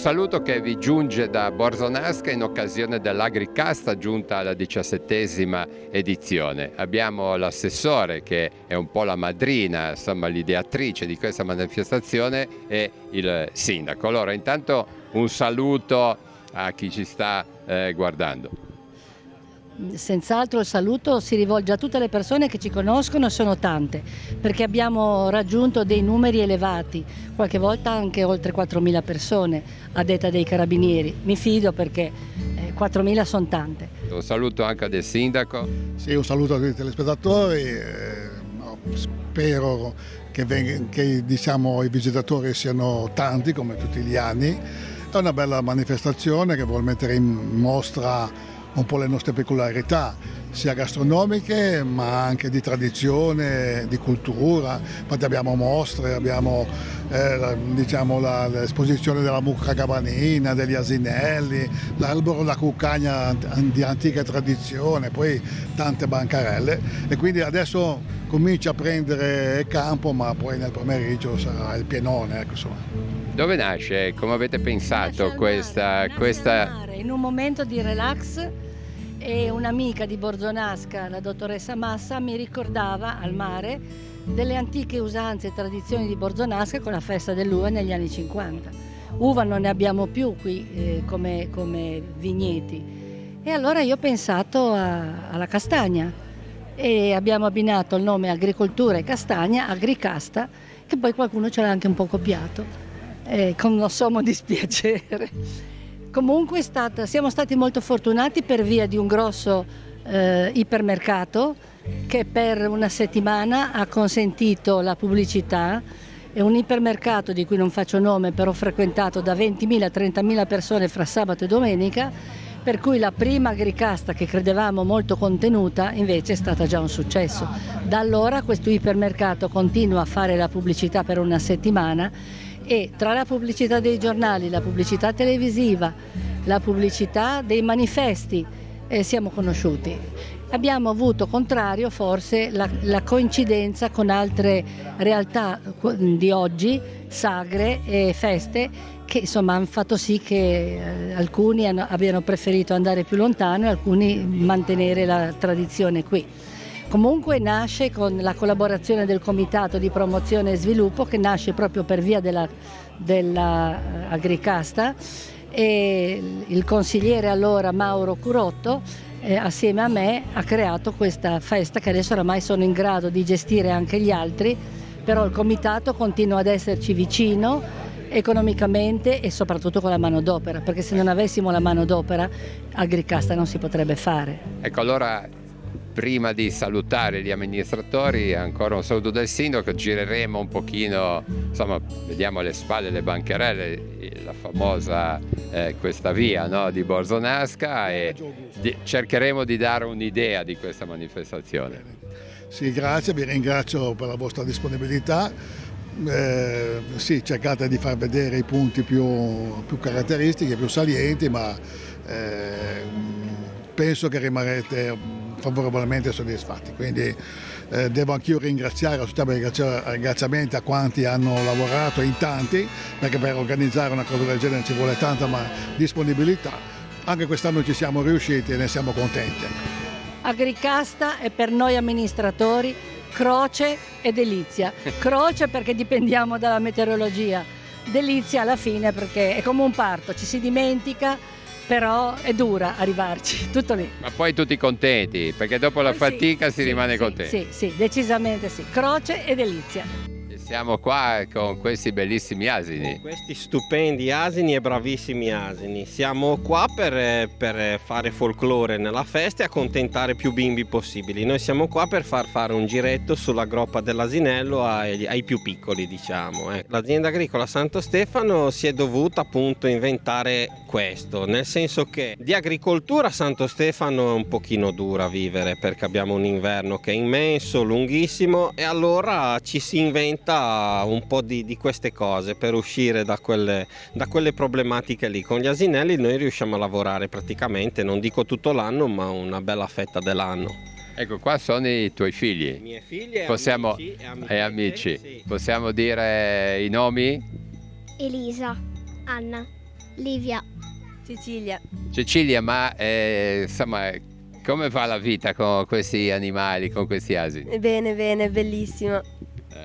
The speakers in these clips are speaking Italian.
saluto che vi giunge da Borzonasca in occasione dell'Agricasta giunta alla 17ª edizione. Abbiamo l'assessore che è un po' la madrina, insomma l'ideatrice di questa manifestazione, e il sindaco. Allora intanto un saluto a chi ci sta guardando. Senz'altro il saluto si rivolge a tutte le persone che ci conoscono, sono tante, perché abbiamo raggiunto dei numeri elevati, qualche volta anche oltre 4.000 persone a detta dei carabinieri. Mi fido perché 4.000 sono tante. Un saluto anche del sindaco. Sì, un saluto a tutti i telespettatori, spero che diciamo, i visitatori siano tanti come tutti gli anni. È una bella manifestazione che vuol mettere in mostra un po' le nostre peculiarità, sia gastronomiche ma anche di tradizione, di cultura. Infatti abbiamo mostre, abbiamo l'esposizione della mucca cabanina, degli asinelli, l'albero da cuccagna di antica tradizione, poi tante bancarelle, e quindi adesso comincia a prendere campo, ma poi nel pomeriggio sarà il pienone, ecco, insomma. Dove nasce? Come avete pensato questa... In un momento di relax, e un'amica di Borzonasca, la dottoressa Massa, mi ricordava al mare delle antiche usanze e tradizioni di Borzonasca con la festa dell'uva negli anni 50. Uva non ne abbiamo più qui come vigneti, e allora io ho pensato alla castagna e abbiamo abbinato il nome agricoltura e castagna, Agricasta, che poi qualcuno ce l'ha anche un po' copiato, con non sommo dispiacere. Comunque siamo stati molto fortunati per via di un grosso ipermercato che per una settimana ha consentito la pubblicità. È un ipermercato di cui non faccio nome, però frequentato da 20.000-30.000 persone fra sabato e domenica, per cui la prima Agricasta, che credevamo molto contenuta, invece è stata già un successo. Da allora questo ipermercato continua a fare la pubblicità per una settimana, e tra la pubblicità dei giornali, la pubblicità televisiva, la pubblicità dei manifesti siamo conosciuti. Abbiamo avuto, contrario forse, la coincidenza con altre realtà di oggi, sagre e feste, che insomma hanno fatto sì che alcuni abbiano preferito andare più lontano e alcuni mantenere la tradizione qui. Comunque nasce con la collaborazione del Comitato di Promozione e Sviluppo, che nasce proprio per via della Agricasta, e il consigliere allora Mauro Curotto assieme a me ha creato questa festa che adesso oramai sono in grado di gestire anche gli altri, però il Comitato continua ad esserci vicino economicamente e soprattutto con la manodopera, perché se non avessimo la manodopera Agricasta non si potrebbe fare. Ecco, allora prima di salutare gli amministratori, ancora un saluto del sindaco, gireremo un pochino, insomma, vediamo alle spalle le bancherelle, la famosa questa via, no, di Borzonasca, e cercheremo di dare un'idea di questa manifestazione. Sì, grazie, vi ringrazio per la vostra disponibilità. Sì, cercate di far vedere i punti più caratteristici, più salienti, ma penso che rimarrete favorevolmente soddisfatti. Quindi devo anch'io ringraziare, ringraziamenti a quanti hanno lavorato, in tanti, perché per organizzare una cosa del genere ci vuole tanta disponibilità. Anche quest'anno ci siamo riusciti e ne siamo contenti. Agricasta è per noi amministratori croce e delizia. Croce perché dipendiamo dalla meteorologia, delizia alla fine perché è come un parto, ci si dimentica, però è dura arrivarci, tutto lì. Ma poi tutti contenti, perché dopo la fatica si rimane contenti. Sì, decisamente sì, croce e delizia. Siamo qua con questi bellissimi asini. Questi stupendi asini e bravissimi asini. Siamo qua per fare folklore nella festa e accontentare più bimbi possibili. Noi siamo qua per fare un giretto sulla groppa dell'asinello ai più piccoli, diciamo. L'azienda agricola Santo Stefano si è dovuta appunto inventare questo, nel senso che di agricoltura Santo Stefano è un pochino dura vivere, perché abbiamo un inverno che è immenso, lunghissimo, e allora ci si inventa un po' di queste cose per uscire da quelle problematiche lì. Con gli asinelli noi riusciamo a lavorare praticamente, non dico tutto l'anno, ma una bella fetta dell'anno. Ecco, qua sono i tuoi figli. I miei figli e amici. Sì. Possiamo dire i nomi? Elisa, Anna, Livia. Cecilia. Cecilia, ma insomma, come va la vita con questi animali, con questi asini? Bene, bene, è bellissimo.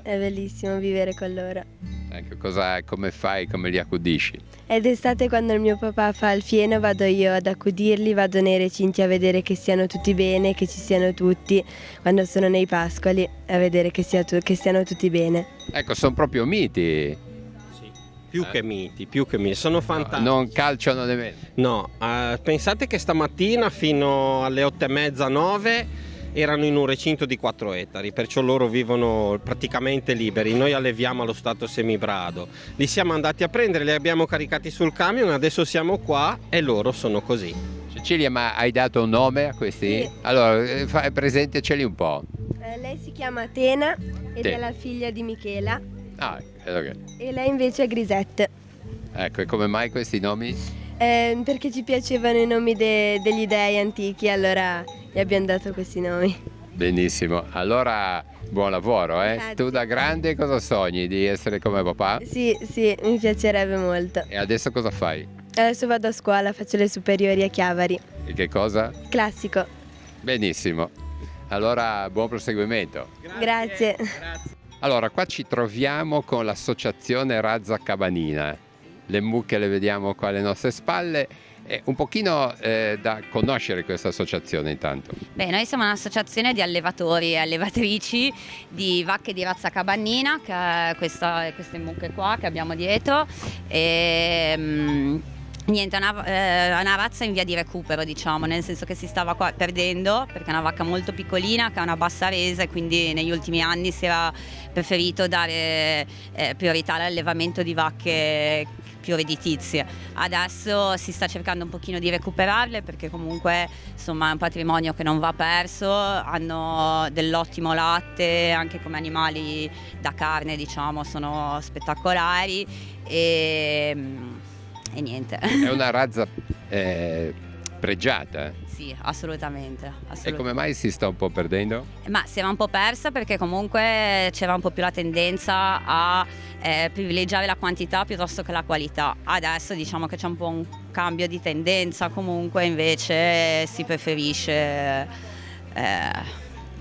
È bellissimo vivere con loro. Ecco, come fai, come li accudisci? Ed d'estate quando il mio papà fa il fieno vado io ad accudirli, vado nei recinti a vedere che siano tutti bene, che ci siano tutti, quando sono nei pascoli a vedere che stiano tutti bene. Ecco, sono proprio miti. Più che miti, sono fantastici. Non calciano nemmeno. No, pensate che stamattina fino alle 8:30, 9 erano in un recinto di 4 ettari, perciò loro vivono praticamente liberi. Noi alleviamo allo stato semibrado. Li siamo andati a prendere, li abbiamo caricati sul camion, adesso siamo qua e loro sono così. Cecilia, ma hai dato un nome a questi? Sì. Allora, presentaceli un po'. Lei si chiama Atena ed Sì. è la figlia di Michela Ah, ok. e lei invece è Grisette. Ecco, e come mai questi nomi? Perché ci piacevano i nomi degli dei antichi, allora gli abbiamo dato questi nomi. Benissimo, allora buon lavoro, eh? Grazie. Tu da grande cosa sogni? Di essere come papà? Sì, mi piacerebbe molto. E adesso cosa fai? Adesso vado a scuola, faccio le superiori a Chiavari. E che cosa? Classico. Benissimo, allora buon proseguimento. Grazie. Allora, qua ci troviamo con l'associazione Razza Cabanina. Le mucche le vediamo qua alle nostre spalle. Un pochino da conoscere questa associazione intanto. Beh, noi siamo un'associazione di allevatori e allevatrici di vacche di razza cabanina, che è queste mucche qua che abbiamo dietro. Niente, è una razza in via di recupero, diciamo, nel senso che si stava qua perdendo perché è una vacca molto piccolina che ha una bassa resa e quindi negli ultimi anni si era preferito dare priorità all'allevamento di vacche più redditizie. Adesso si sta cercando un pochino di recuperarle perché comunque insomma è un patrimonio che non va perso, hanno dell'ottimo latte, anche come animali da carne, diciamo, sono spettacolari e niente. È una razza pregiata. Sì, assolutamente. E come mai si sta un po' perdendo? Ma si era un po' persa perché comunque c'era un po' più la tendenza a privilegiare la quantità piuttosto che la qualità. Adesso diciamo che c'è un po' un cambio di tendenza, comunque invece si preferisce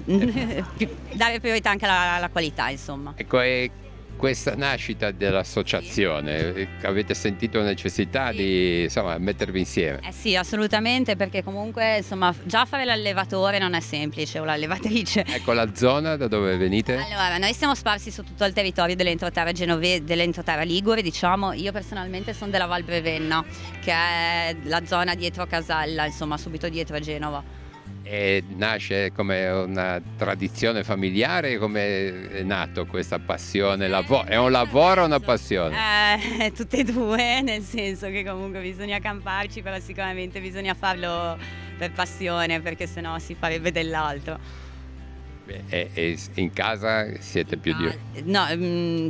dare priorità anche alla qualità, insomma. Ecco, e questa nascita dell'associazione, avete sentito la necessità di insomma mettervi insieme? Sì, assolutamente, perché comunque insomma già fare l'allevatore non è semplice o l'allevatrice. Ecco, la zona da dove venite? Allora, noi siamo sparsi su tutto il territorio dell'entroterra dell'entroterra ligure, diciamo. Io personalmente sono della Val Brevenna, che è la zona dietro Casella, insomma subito dietro a Genova. E nasce come una tradizione familiare? Come è nato questa passione? È un lavoro o una passione? Tutte e due, nel senso che comunque bisogna camparci, però sicuramente bisogna farlo per passione, perché sennò si farebbe dell'altro. E in casa siete più di... No,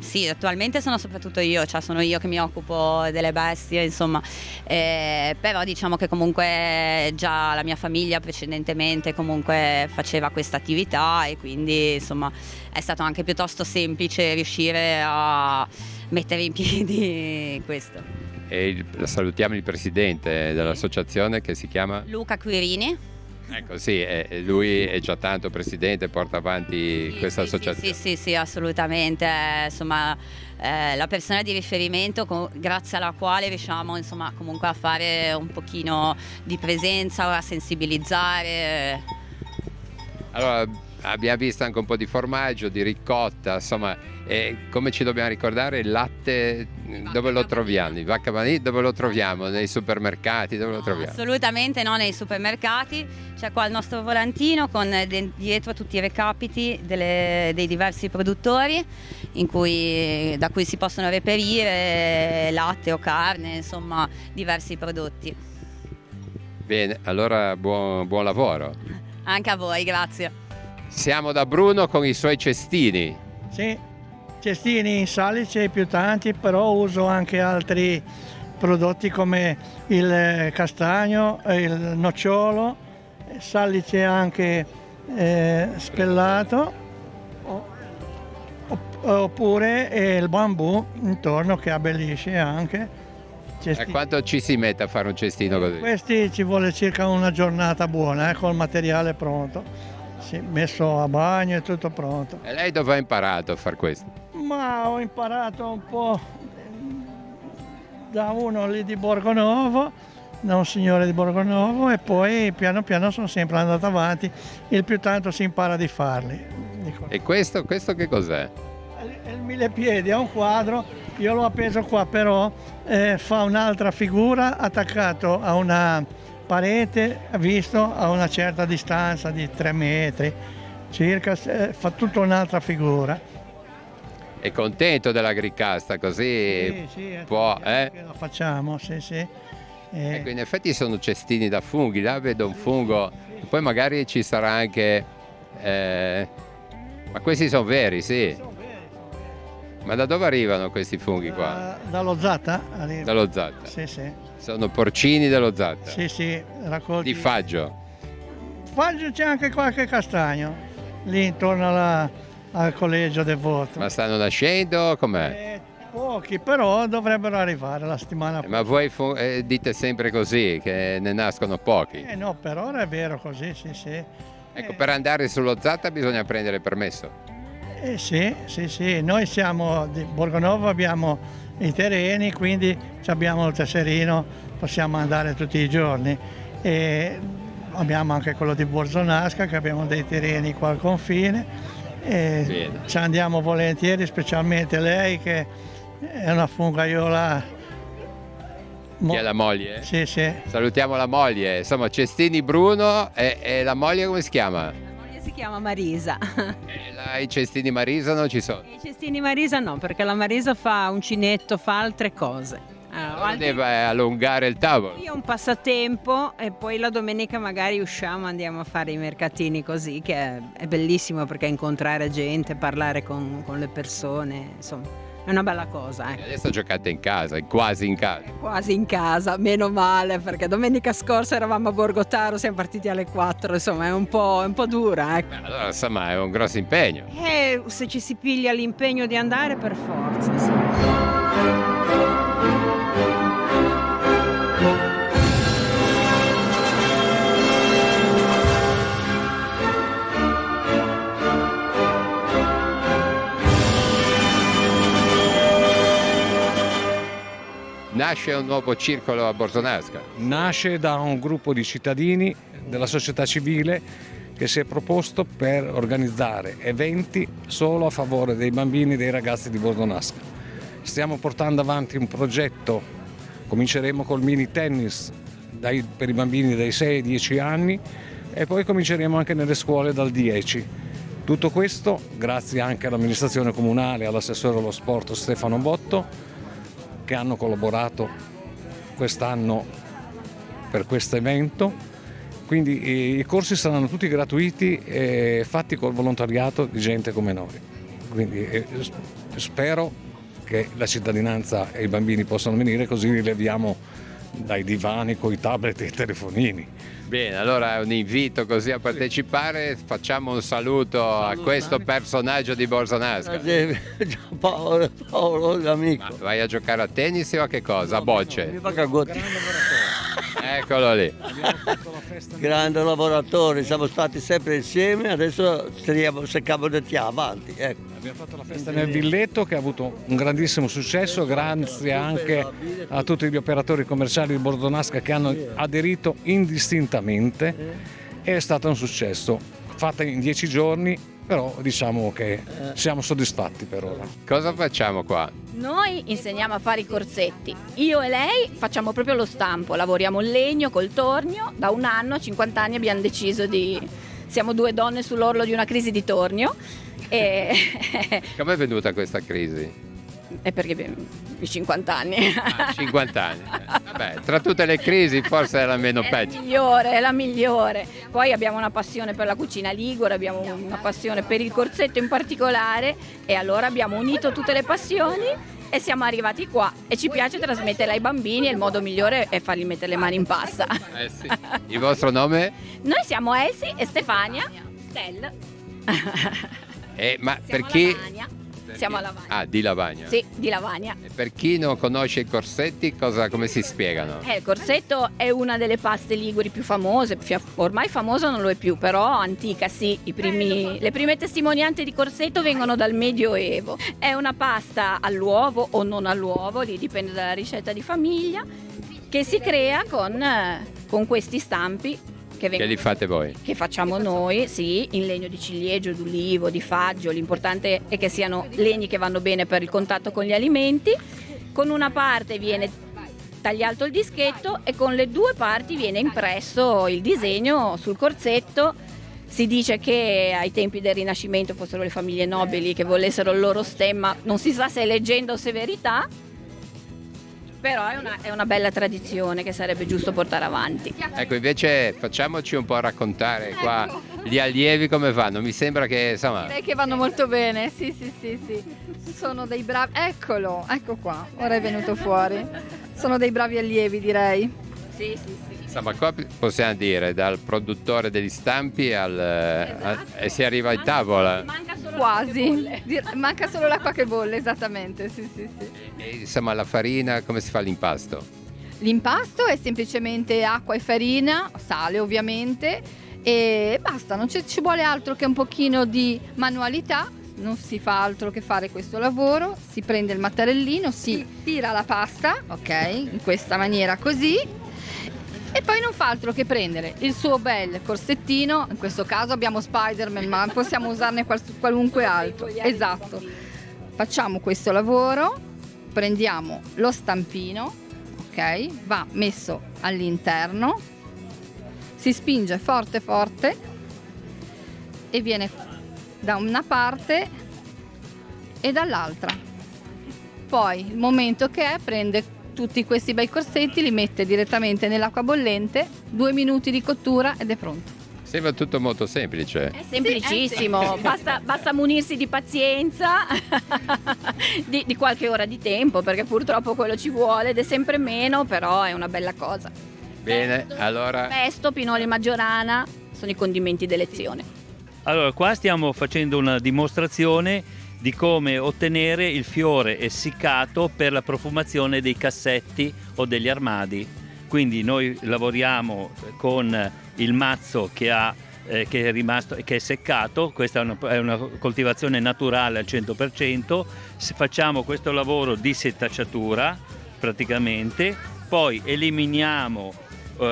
sì, attualmente sono soprattutto io, cioè sono io che mi occupo delle bestie, insomma, però diciamo che comunque già la mia famiglia precedentemente comunque faceva questa attività e quindi insomma è stato anche piuttosto semplice riuscire a mettere in piedi questo. E salutiamo il presidente dell'associazione che si chiama? Luca Quirini. Ecco, sì, lui è già tanto presidente, porta avanti questa associazione. Sì, assolutamente, insomma la persona di riferimento grazie alla quale riusciamo insomma comunque a fare un pochino di presenza, a sensibilizzare. Allora, abbiamo visto anche un po' di formaggio, di ricotta, insomma, come ci dobbiamo ricordare il latte, dove lo troviamo? Il vacca cabanina dove lo troviamo? Nei supermercati, dove lo troviamo? Assolutamente no, nei supermercati, c'è qua il nostro volantino con dietro tutti i recapiti dei diversi produttori da cui si possono reperire latte o carne, insomma diversi prodotti. Bene, allora buon lavoro. Anche a voi, grazie. Siamo da Bruno con i suoi cestini. Sì, cestini in salice più tanti, però uso anche altri prodotti come il castagno, il nocciolo, salice anche spellato, oppure il bambù intorno che abbellisce anche. cestini. E quanto ci si mette a fare un cestino così? Questi ci vuole circa una giornata buona, col materiale pronto. Sì, messo a bagno e tutto pronto. E lei dove ha imparato a fare questo? Ma ho imparato un po' da uno lì di Borgonovo, da un signore di Borgonovo, e poi piano piano sono sempre andato avanti. Il più tanto si impara di farli. E questo che cos'è? È il millepiedi, è un quadro, io l'ho appeso qua, però fa un'altra figura attaccato a una parete, visto a una certa distanza di 3 metri circa, fa tutta un'altra figura. È contento dell'agricasta, così Sì, può, che la facciamo, sì. Ecco, in effetti sono cestini da funghi, là vedo un fungo, poi magari ci sarà anche, ma questi sono veri, sì. Ma da dove arrivano questi funghi qua? Dallo Zatta? Dallo Zatta. Sì. Sono porcini dello Zatta. Sì, raccolti. Di Faggio. Faggio c'è anche qualche castagno, lì intorno al collegio Devoto. Ma stanno nascendo? Com'è? Pochi, però dovrebbero arrivare la settimana prossima. Ma voi dite sempre così, che ne nascono pochi? No, per ora è vero così, sì. Ecco, per andare sullo Zatta bisogna prendere permesso. Sì, noi siamo di Borgonovo, abbiamo i terreni, quindi abbiamo il tesserino, possiamo andare tutti i giorni. E abbiamo anche quello di Borzonasca, che abbiamo dei terreni qua al confine. E ci andiamo volentieri, specialmente lei che è una fungaiola. Chi è la moglie? Sì. Salutiamo la moglie, insomma Cestini Bruno e la moglie come si chiama? Si chiama Marisa. I cestini Marisa non ci sono? I cestini Marisa no, perché la Marisa fa uncinetto, fa altre cose. Deve allungare il tavolo. Io ho un passatempo e poi la domenica magari usciamo, andiamo a fare i mercatini così, che è bellissimo perché incontrare gente, parlare con le persone, insomma. È una bella cosa. Adesso giocate in casa, quasi in casa. Quasi in casa, meno male, perché domenica scorsa eravamo a Borgotaro, siamo partiti alle 4, insomma è un po' dura. Ecco. Allora insomma è un grosso impegno. Se ci si piglia l'impegno di andare, per forza. Sì. Nasce un nuovo circolo a Borzonasca. Nasce da un gruppo di cittadini della società civile che si è proposto per organizzare eventi solo a favore dei bambini e dei ragazzi di Borzonasca. Stiamo portando avanti un progetto, cominceremo col mini tennis per i bambini dai 6 ai 10 anni e poi cominceremo anche nelle scuole dal 10. Tutto questo grazie anche all'amministrazione comunale e all'assessore allo sport Stefano Botto, che hanno collaborato quest'anno per questo evento, quindi i corsi saranno tutti gratuiti e fatti col volontariato di gente come noi, quindi spero che la cittadinanza e i bambini possano venire, così li leviamo dai divani con i tablet e i telefonini. Bene, allora un invito così a partecipare, facciamo un saluto a questo personaggio di Borzonasca. Paolo, l'amico. Ma vai a giocare a tennis o a che cosa? A bocce? Mi fa cagotti. Eccolo lì. Grande lavoratore, siamo stati sempre insieme, adesso cerchiamo di tirare avanti. Ecco. Abbiamo fatto la festa nel Villetto che ha avuto un grandissimo successo, grazie anche a tutti gli operatori commerciali di Borzonasca che hanno aderito indistintamente. È stato un successo, fatta in 10 giorni, però diciamo che siamo soddisfatti per ora. Cosa facciamo qua? Noi insegniamo a fare i corsetti, io e lei facciamo proprio lo stampo, lavoriamo il legno col tornio, da un anno, a 50 anni abbiamo deciso siamo 2 donne sull'orlo di una crisi di tornio. Come è venuta questa crisi? È perché i 50 anni. 50 anni. Vabbè, tra tutte le crisi forse è la meno peggio. È la migliore. Poi abbiamo una passione per la cucina ligure, abbiamo una passione per il corsetto in particolare e allora abbiamo unito tutte le passioni e siamo arrivati qua e ci piace trasmetterla ai bambini e il modo migliore è fargli mettere le mani in pasta. Sì. Il vostro nome? Noi siamo Elsie e Stefania Stel. Ma siamo per chi? Siamo a Lavagna. Ah, di Lavagna. Sì, di Lavagna. E per chi non conosce i corsetti, come si spiegano? Il corsetto è una delle paste liguri più famose, ormai famoso non lo è più, però antica sì, le prime testimonianze di corsetto vengono dal Medioevo. È una pasta all'uovo o non all'uovo, dipende dalla ricetta di famiglia, che si crea con questi stampi che li fate voi? Che facciamo noi, sì, in legno di ciliegio, d'ulivo, di faggio. L'importante è che siano legni che vanno bene per il contatto con gli alimenti. Con una parte viene tagliato il dischetto e con le due parti viene impresso il disegno sul corsetto. Si dice che ai tempi del Rinascimento fossero le famiglie nobili che volessero il loro stemma, non si sa se è leggenda o se è verità, però è una bella tradizione che sarebbe giusto portare avanti. Ecco, invece facciamoci un po' raccontare qua gli allievi come vanno. Mi sembra che insomma... Direi che vanno molto bene, sì. Sono dei bravi, ecco qua, ora è venuto fuori. Sono dei bravi allievi, direi. Sì. Insomma, qua possiamo dire dal produttore degli stampi e si arriva a tavola. Quasi, manca solo l'acqua che bolle, esattamente, sì. E, insomma, la farina, come si fa l'impasto? L'impasto è semplicemente acqua e farina, sale ovviamente, e basta, non ci vuole altro che un pochino di manualità, non si fa altro che fare questo lavoro, si prende il mattarellino, si tira la pasta, ok, in questa maniera così, e poi non fa altro che prendere il suo bel corsettino, in questo caso abbiamo Spider-Man, ma possiamo usarne qualunque altro. Esatto. Facciamo questo lavoro, prendiamo lo stampino, ok? Va messo all'interno, si spinge forte e viene da una parte e dall'altra. Poi il momento che prende tutti questi bei corsetti, li mette direttamente nell'acqua bollente, 2 minuti di cottura ed è pronto. Sembra tutto molto semplice. È semplicissimo, basta munirsi di pazienza, di qualche ora di tempo, perché purtroppo quello ci vuole ed è sempre meno, però è una bella cosa. Bene, allora... Pesto, pinoli maggiorana, sono i condimenti d'elezione. Allora, qua stiamo facendo una dimostrazione di come ottenere il fiore essiccato per la profumazione dei cassetti o degli armadi. Quindi noi lavoriamo con il mazzo che è rimasto, che è seccato. Questa è una coltivazione naturale al 100%. Facciamo questo lavoro di setacciatura praticamente, poi eliminiamo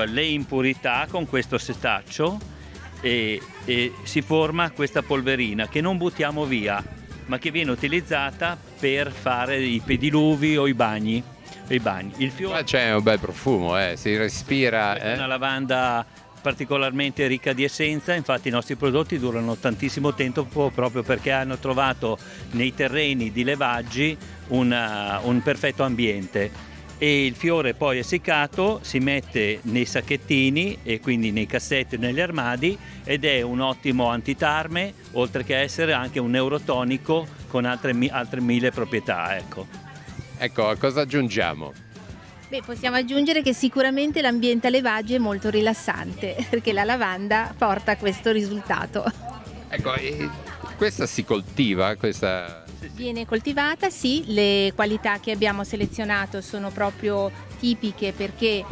le impurità con questo setaccio e si forma questa polverina che non buttiamo via, ma che viene utilizzata per fare i pediluvi o i bagni. Il fiore... Qua c'è un bel profumo, si respira. È una lavanda particolarmente ricca di essenza, infatti i nostri prodotti durano tantissimo tempo proprio perché hanno trovato nei terreni di levaggi un perfetto ambiente. E il fiore poi essiccato si mette nei sacchettini e quindi nei cassetti e negli armadi ed è un ottimo antitarme, oltre che essere anche un neurotonico con altre 1000 proprietà. Ecco, a cosa aggiungiamo? Possiamo aggiungere che sicuramente l'ambiente a levaggi è molto rilassante perché la lavanda porta a questo risultato. Ecco, questa si coltiva? Viene coltivata, sì, le qualità che abbiamo selezionato sono proprio tipiche perché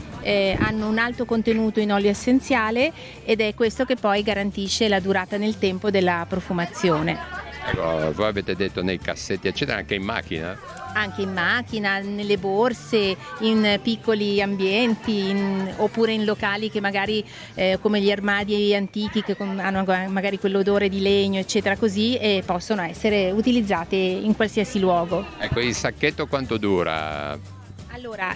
hanno un alto contenuto in olio essenziale ed è questo che poi garantisce la durata nel tempo della profumazione. Ecco, voi avete detto nei cassetti eccetera, anche in macchina? Anche in macchina, nelle borse, in piccoli ambienti oppure in locali che magari come gli armadi antichi che hanno magari quell'odore di legno eccetera così e possono essere utilizzate in qualsiasi luogo. Ecco, il sacchetto quanto dura? Allora,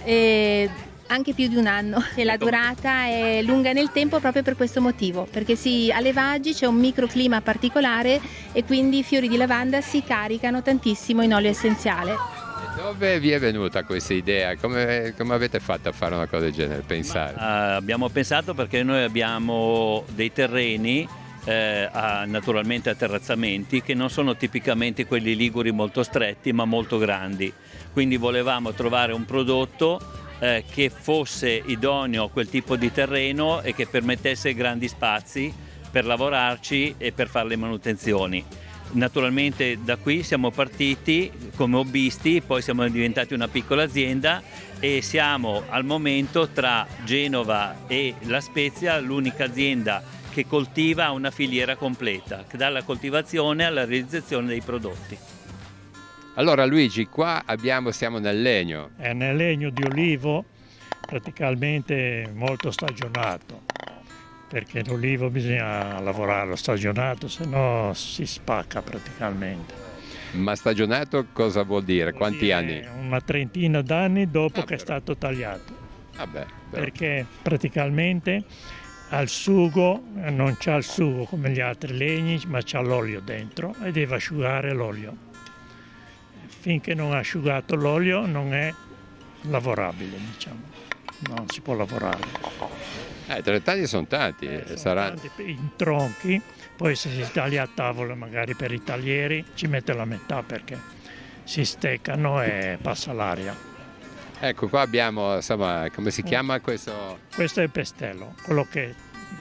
anche più di un anno e la durata è lunga nel tempo proprio per questo motivo, perché a levaggi c'è un microclima particolare e quindi i fiori di lavanda si caricano tantissimo in olio essenziale. Dove vi è venuta questa idea? Come avete fatto a fare una cosa del genere, pensare? Abbiamo pensato perché noi abbiamo dei terreni naturalmente a terrazzamenti che non sono tipicamente quelli liguri molto stretti ma molto grandi, quindi volevamo trovare un prodotto che fosse idoneo a quel tipo di terreno e che permettesse grandi spazi per lavorarci e per fare le manutenzioni. Naturalmente da qui siamo partiti come hobbisti, poi siamo diventati una piccola azienda e siamo al momento tra Genova e La Spezia l'unica azienda che coltiva una filiera completa, dalla coltivazione alla realizzazione dei prodotti. Allora Luigi, qua siamo nel legno. È nel legno di olivo, praticamente molto stagionato, perché l'olivo bisogna lavorarlo stagionato, se no si spacca praticamente. Ma stagionato cosa vuol dire? Quanti anni? Una trentina d'anni dopo che è stato tagliato. Perché praticamente al sugo, non c'ha il sugo come gli altri legni, ma c'ha l'olio dentro e deve asciugare l'olio. Finché non ha asciugato l'olio non è lavorabile, diciamo, non si può lavorare. 30 anni sono tanti, Tanti in tronchi, poi se si taglia a tavola magari per i taglieri ci mette la metà perché si steccano e passa l'aria. Ecco, qua abbiamo, insomma, come si chiama questo? Questo è il pestello, quello che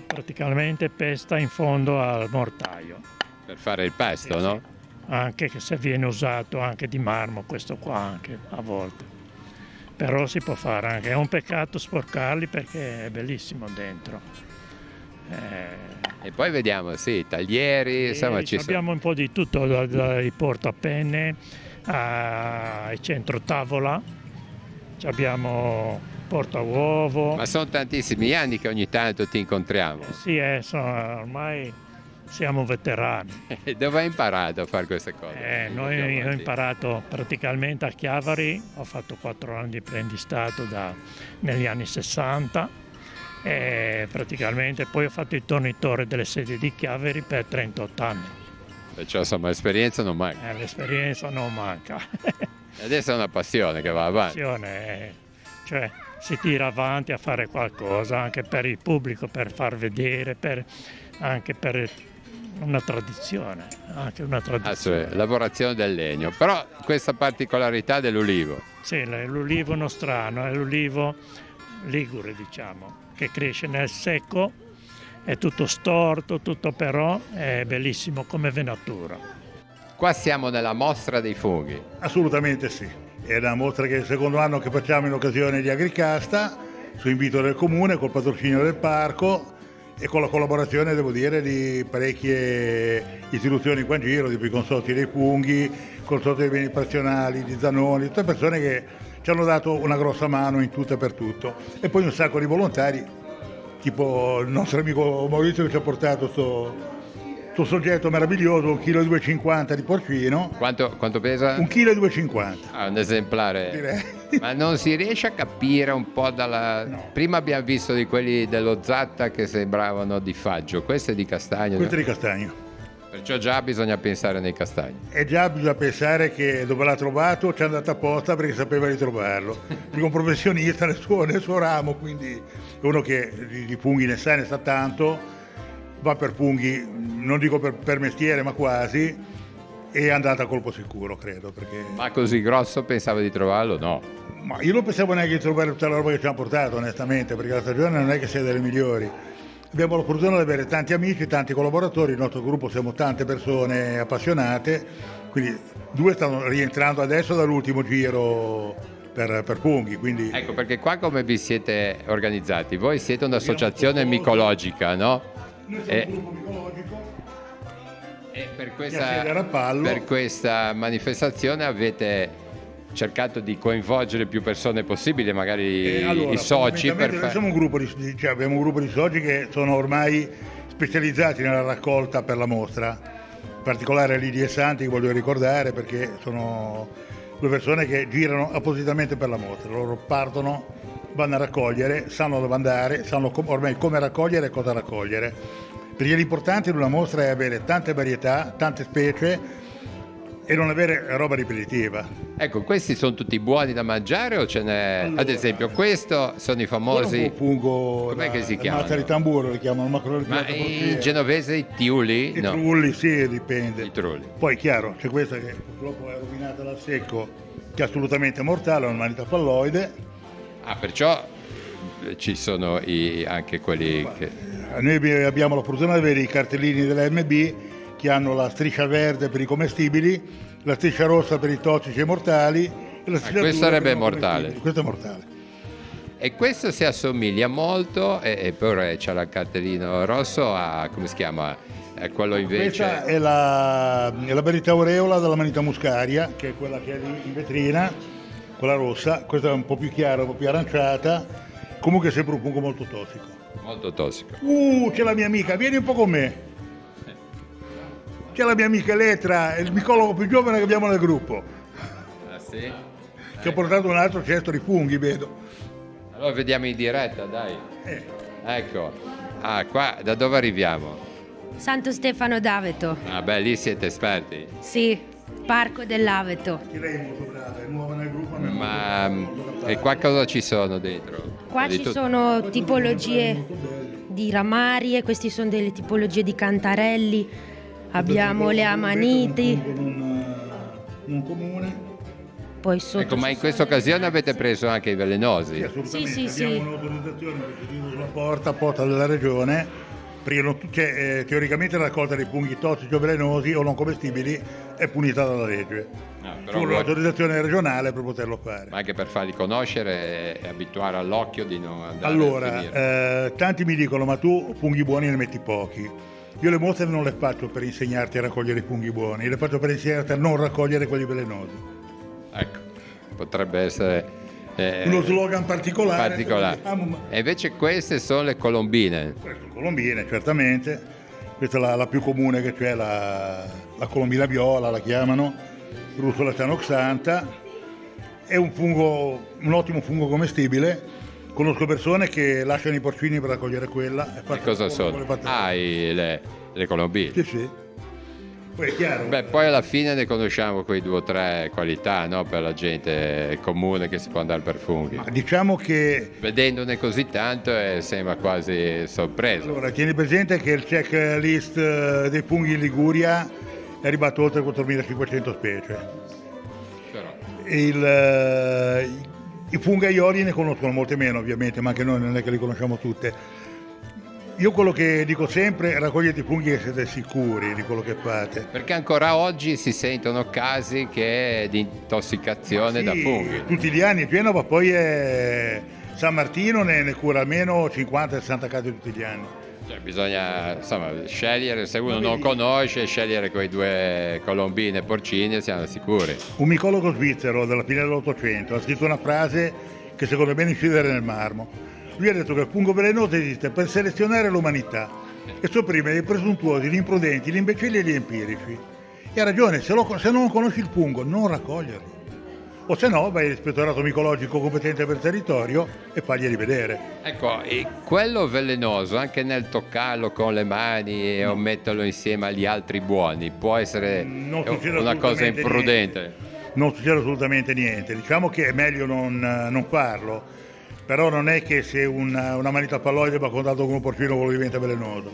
praticamente pesta in fondo al mortaio. Per fare il pesto, no? Sì. Anche che se viene usato anche di marmo, questo qua anche a volte. Però si può fare anche, è un peccato sporcarli perché è bellissimo dentro. E poi vediamo, sì, taglieri, insomma abbiamo un po' di tutto, dai portapenne ai centro tavola, abbiamo portauovo. Ma sono tantissimi anni che ogni tanto ti incontriamo. Sì, ormai siamo veterani. Dove hai imparato a fare queste cose? Ho imparato praticamente a Chiavari, ho fatto 4 anni di apprendistato negli anni 60 e praticamente poi ho fatto il tornitore delle sedi di Chiavari per 38 anni. Perciò insomma l'esperienza non manca. L'esperienza non manca. Adesso è una passione che va avanti. Cioè si tira avanti a fare qualcosa anche per il pubblico, per far vedere, anche per una tradizione, lavorazione del legno, però questa particolarità dell'olivo. Sì, l'olivo nostrano è l'olivo ligure, diciamo, che cresce nel secco, è tutto storto, tutto però è bellissimo come venatura. Qua siamo nella mostra dei funghi. Assolutamente sì, è una mostra che è il secondo anno che facciamo in occasione di Agricasta, su invito del comune, col patrocinio del parco e con la collaborazione, devo dire, di parecchie istituzioni qua in giro, tipo i consorzi dei funghi, consorzi dei beni prazionali, di Zanoni, tutte persone che ci hanno dato una grossa mano in tutto e per tutto. E poi un sacco di volontari, tipo il nostro amico Maurizio che ci ha portato questo soggetto meraviglioso, 1,250 kg di porcino. Quanto pesa? 1,250 kg. Un esemplare. Direi. Ma non si riesce a capire un po' No. Prima abbiamo visto di quelli dello Zatta che sembravano di faggio, questo è di castagno. Questo è di castagno. Perciò già bisogna pensare nei castagni. E già bisogna pensare che dove l'ha trovato ci è andato apposta perché sapeva di trovarlo. Perché un professionista nel suo ramo, quindi è uno che di funghi ne sa tanto, va per funghi, non dico per mestiere ma quasi, e è andata a colpo sicuro, credo. Perché... Ma così grosso pensava di trovarlo? No. Ma io non pensavo neanche di trovare tutta la roba che ci hanno portato, onestamente, perché la stagione non è che sia delle migliori. Abbiamo la fortuna di avere tanti amici, tanti collaboratori, il nostro gruppo siamo tante persone appassionate, quindi 2 stanno rientrando adesso dall'ultimo giro per funghi. Quindi... Ecco, perché qua come vi siete organizzati? Voi siete un'associazione micologica, no? Noi siamo un gruppo micologico. E per questa manifestazione avete cercato di coinvolgere più persone possibile, magari i soci. Noi siamo abbiamo un gruppo di soci che sono ormai specializzati nella raccolta per la mostra, in particolare Lidia e Santi, che voglio ricordare perché sono 2 persone che girano appositamente per la mostra. Loro partono, vanno a raccogliere, sanno dove andare, sanno ormai come raccogliere e cosa raccogliere. Perché l'importante in una mostra è avere tante varietà, tante specie e non avere roba ripetitiva. Ecco, questi sono tutti buoni da mangiare o ce n'è? Allora, ad esempio, questo sono i famosi fungo, com'è che si chiamano? Mazza di tamburo li chiamano, ma i genovese, i tiuli? I trulli, sì, dipende. I trulli. Poi chiaro, c'è questa che purtroppo è rovinata dal secco, che è assolutamente mortale, è una manita falloide. Ah, perciò ci sono anche quelli che... Noi abbiamo la fortuna di avere i cartellini della MB che hanno la striscia verde per i commestibili, la striscia rossa per i tossici e mortali e la striscia questo azzurra sarebbe per i non mortale. commestibili. Questo è mortale. E questo si assomiglia molto, e poi c'è il cartellino rosso a, come si chiama? Quello invece... Questa è la Verità Aureola della Manita Muscaria, che è quella che è lì in vetrina, quella rossa. Questa è un po' più chiara, un po' più aranciata. Comunque è sempre un fungo molto tossico. Molto tossico. C'è la mia amica, vieni un po' con me. C'è la mia amica Elettra, il micologo più giovane che abbiamo nel gruppo. Ah sì? Che ha portato un altro cesto di funghi, vedo. Allora vediamo in diretta, dai. Ecco. Ah, qua da dove arriviamo? Santo Stefano d'Aveto. Ah beh, lì siete esperti. Sì, Parco dell'Aveto. Che lei è molto brava, è nuova nel gruppo. Ma e qua cosa ci sono dentro? Qua ci sono tipologie di ramarie, queste sono delle tipologie di cantarelli, abbiamo le amaniti, Non comune. poi sotto... Ecco, ma in questa occasione avete preso anche i velenosi? Sì, assolutamente. Sì, sì, Abbiamo sì. un'autorizzazione per chiudere sulla porta della regione. Perché teoricamente la raccolta dei funghi tossici o velenosi o non commestibili è punita dalla legge. però Con l'autorizzazione regionale per poterlo fare. Ma anche per farli conoscere e abituare all'occhio di non andare a Allora, finire. tanti mi dicono ma tu funghi buoni ne metti pochi. Io le mostre non le faccio per insegnarti a raccogliere i funghi buoni, le faccio per insegnarti a non raccogliere quelli velenosi. Ecco, potrebbe essere uno slogan particolare. E invece queste sono le colombine. Queste colombine, certamente. Questa è la più comune che c'è, la colombina viola, la chiamano, Russola cianoxanta. È un ottimo fungo commestibile. Conosco persone che lasciano i porcini per raccogliere quella. E cosa sono? Le colombine. Sì, sì. Poi è chiaro. Beh, poi alla fine ne conosciamo quei 2 o 3 qualità, no? Per la gente comune che si può andare per funghi. Ma diciamo che... Vedendone così tanto sembra quasi sorpreso. Allora, tieni presente che il checklist dei funghi in Liguria è arrivato oltre 4.500 specie. I fungaioli ne conoscono molte meno, ovviamente, ma anche noi non è che li conosciamo tutte. Io quello che dico sempre è raccogliete i funghi e siete sicuri di quello che fate. Perché ancora oggi si sentono casi di intossicazione da funghi. Tutti gli anni Genova poi è San Martino ne cura almeno 50-60 casi tutti gli anni. Cioè, bisogna scegliere, se uno non conosce, scegliere quei 2 colombine porcine e siamo sicuri. Un micologo svizzero della fine dell'Ottocento ha scritto una frase che secondo me è incidere nel marmo. Lui ha detto che il fungo velenoso esiste per selezionare l'umanità e sopprimere i presuntuosi, gli imprudenti, gli imbecilli e gli empirici. E ha ragione, se non conosci il fungo non raccoglierlo. O se no vai all'ispettorato micologico competente per territorio e faglieli vedere. Ecco, e quello velenoso, anche nel toccarlo con le mani o metterlo insieme agli altri buoni, può essere una cosa imprudente. Niente. Non succede assolutamente niente. Diciamo che è meglio non farlo. Però non è che se una manita palloide va contato con un porcino quello diventa velenoso.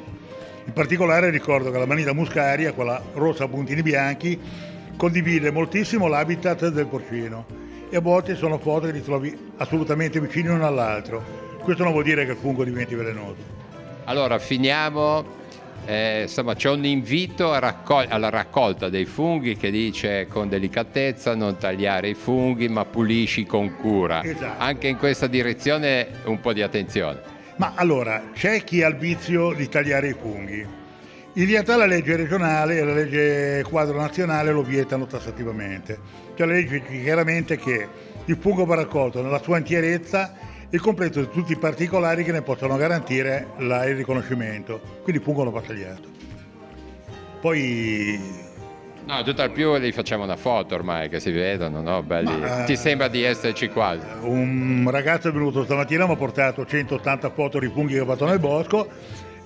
In particolare ricordo che la manita muscaria, quella rossa a puntini bianchi, condivide moltissimo l'habitat del porcino e a volte sono foto che li trovi assolutamente vicini l'uno all'altro. Questo non vuol dire che il fungo diventi velenoso. Allora finiamo, insomma c'è un invito alla raccolta dei funghi che dice con delicatezza non tagliare i funghi ma pulisci con cura. Esatto. Anche in questa direzione un po' di attenzione. Ma allora c'è chi ha il vizio di tagliare i funghi. In realtà la legge regionale e la legge quadro nazionale lo vietano tassativamente. Cioè la legge dice chiaramente che il fungo va raccolto nella sua intierezza e completo di tutti i particolari che ne possono garantire il riconoscimento. Quindi il fungo non va tagliato. Poi... No, tutt'al più li facciamo una foto ormai che si vedono, no? Belli. Ti sembra di esserci quasi. Un ragazzo è venuto stamattina, mi ha portato 180 foto di funghi che ho fatto nel bosco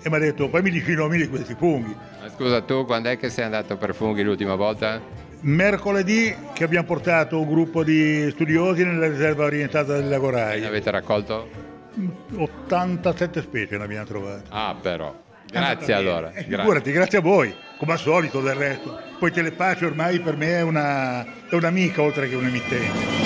e mi ha detto poi mi dici i nomi di questi funghi. Ma scusa, tu quando è che sei andato per funghi l'ultima volta? Mercoledì che abbiamo portato un gruppo di studiosi nella riserva orientata del Lago Rai. Ne avete raccolto? 87 specie ne abbiamo trovate. Ah, però. Grazie allora. Figurati, grazie a voi, come al solito del resto. Poi Telepace ormai per me è un'amica oltre che un emittente.